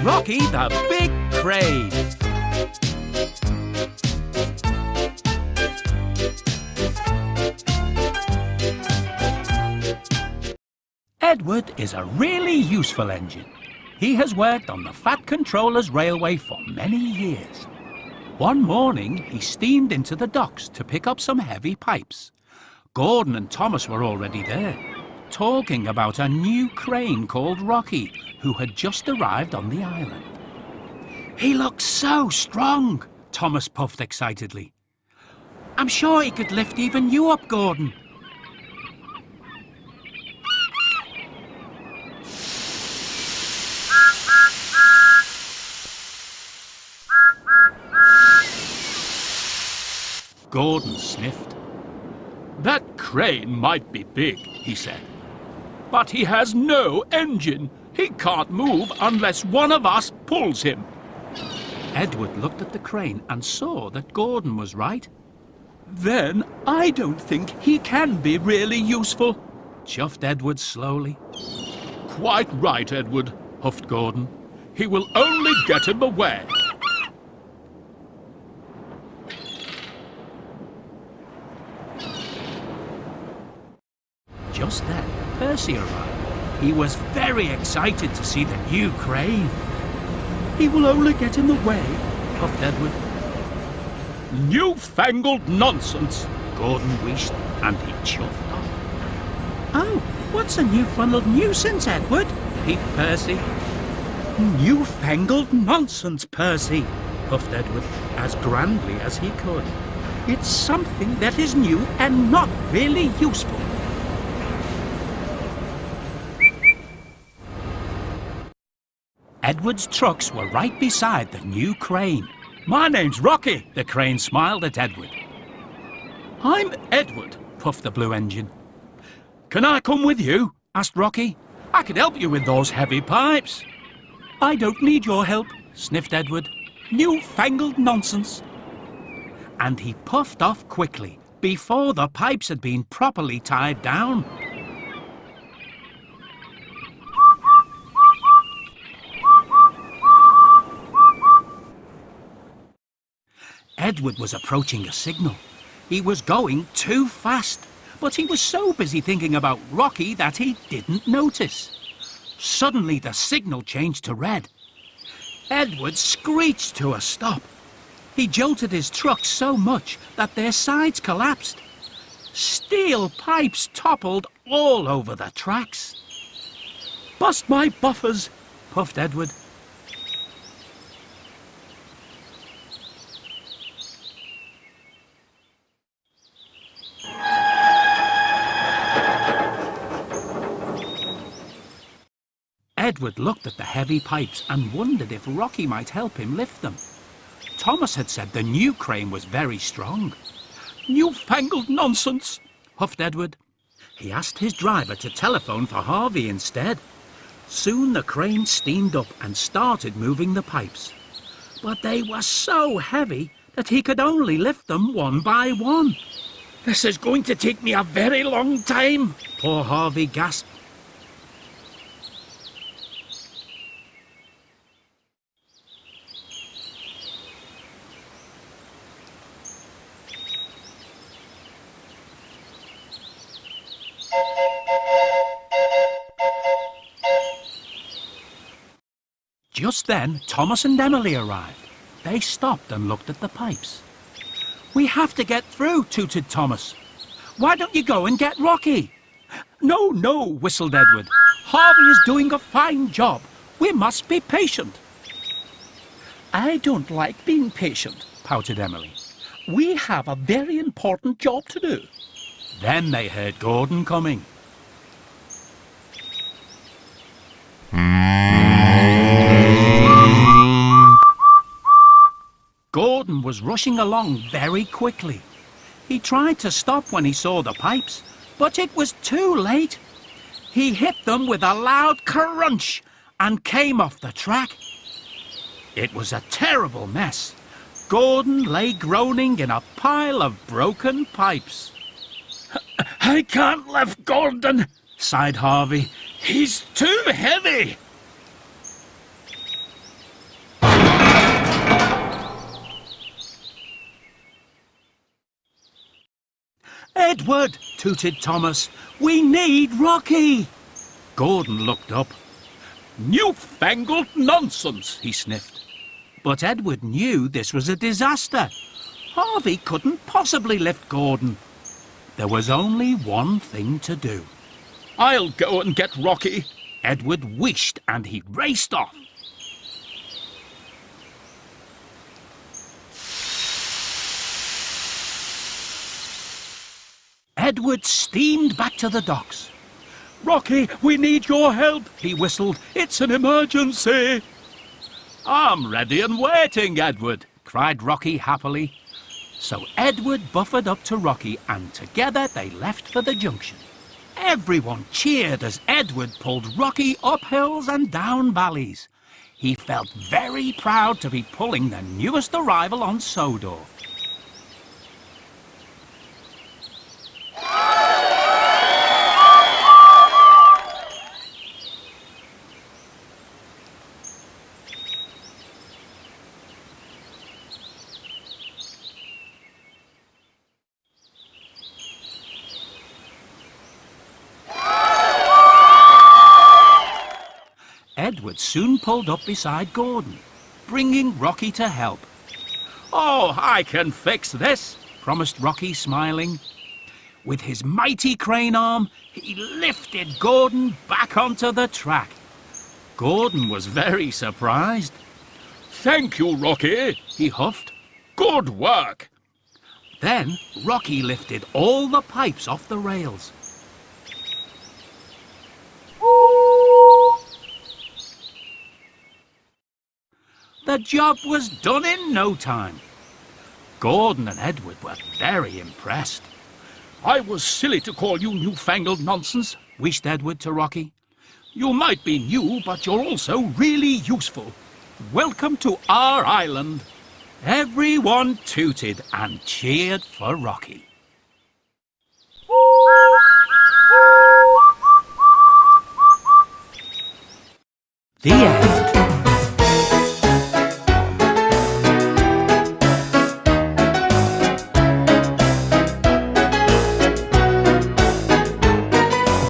Rocky the Big Crane. Edward is a really useful engine. He has worked on the Fat Controller's railway for many years. One morning, he steamed into the docks to pick up some heavy pipes. Gordon and Thomas were already there, talking about a new crane called Rocky, who had just arrived on the island. "He looks so strong," Thomas puffed excitedly. "I'm sure he could lift even you up, Gordon." Gordon sniffed. "That crane might be big," he said, "but he has no engine. He can't move unless one of us pulls him." Edward looked at the crane and saw that Gordon was right. "Then I don't think he can be really useful," chuffed Edward slowly. "Quite right, Edward," huffed Gordon. "He will only get in the way." Just then, Percy arrived. He was very excited to see the new crane. "He will only get in the way," puffed Edward. "Newfangled nonsense," Gordon wheezed, and he chuffed off. "Oh, what's a newfangled nuisance, Edward?" peeped Percy. "Newfangled nonsense, Percy," puffed Edward, as grandly as he could. "It's something that is new and not really useful." Edward's trucks were right beside the new crane. "My name's Rocky," the crane smiled at Edward. "I'm Edward," puffed the blue engine. "Can I come with you?" asked Rocky. "I could help you with those heavy pipes." "I don't need your help," sniffed Edward. "Newfangled nonsense." And he puffed off quickly, before the pipes had been properly tied down. Edward was approaching a signal. He was going too fast, but he was so busy thinking about Rocky that he didn't notice. Suddenly the signal changed to red. Edward screeched to a stop. He jolted his truck so much that their sides collapsed. Steel pipes toppled all over the tracks. "Bust my buffers," puffed Edward. Edward looked at the heavy pipes and wondered if Rocky might help him lift them. Thomas had said the new crane was very strong. "Newfangled nonsense," huffed Edward. He asked his driver to telephone for Harvey instead. Soon the crane steamed up and started moving the pipes. But they were so heavy that he could only lift them one by one. "This is going to take me a very long time," poor Harvey gasped. Just then, Thomas and Emily arrived. They stopped and looked at the pipes. "We have to get through," tooted Thomas. "Why don't you go and get Rocky?" "No, no," whistled Edward. "Harvey is doing a fine job. We must be patient." "I don't like being patient," pouted Emily. "We have a very important job to do." Then they heard Gordon coming. Gordon was rushing along very quickly. He tried to stop when he saw the pipes, but it was too late. He hit them with a loud crunch and came off the track. It was a terrible mess. Gordon lay groaning in a pile of broken pipes. "I can't lift Gordon," sighed Harvey. "He's too heavy." Edward, tooted Thomas, we need Rocky. Gordon looked up. Newfangled nonsense, he sniffed. But Edward knew this was a disaster. Harvey couldn't possibly lift Gordon. There was only one thing to do. I'll go and get Rocky. Edward wished and he raced off. Edward steamed back to the docks. Rocky, we need your help, he whistled. It's an emergency. I'm ready and waiting, Edward, cried Rocky happily. So Edward buffered up to Rocky and together they left for the junction. Everyone cheered as Edward pulled Rocky up hills and down valleys. He felt very proud to be pulling the newest arrival on Sodor. Edward soon pulled up beside Gordon, bringing Rocky to help. Oh, I can fix this, promised Rocky, smiling. With his mighty crane arm, he lifted Gordon back onto the track. Gordon was very surprised. Thank you, Rocky, he huffed. Good work. Then Rocky lifted all the pipes off the rails. The job was done in no time. Gordon and Edward were very impressed. I was silly to call you newfangled nonsense, wished Edward to Rocky. You might be new, but you're also really useful. Welcome to our island. Everyone tooted and cheered for Rocky. The end.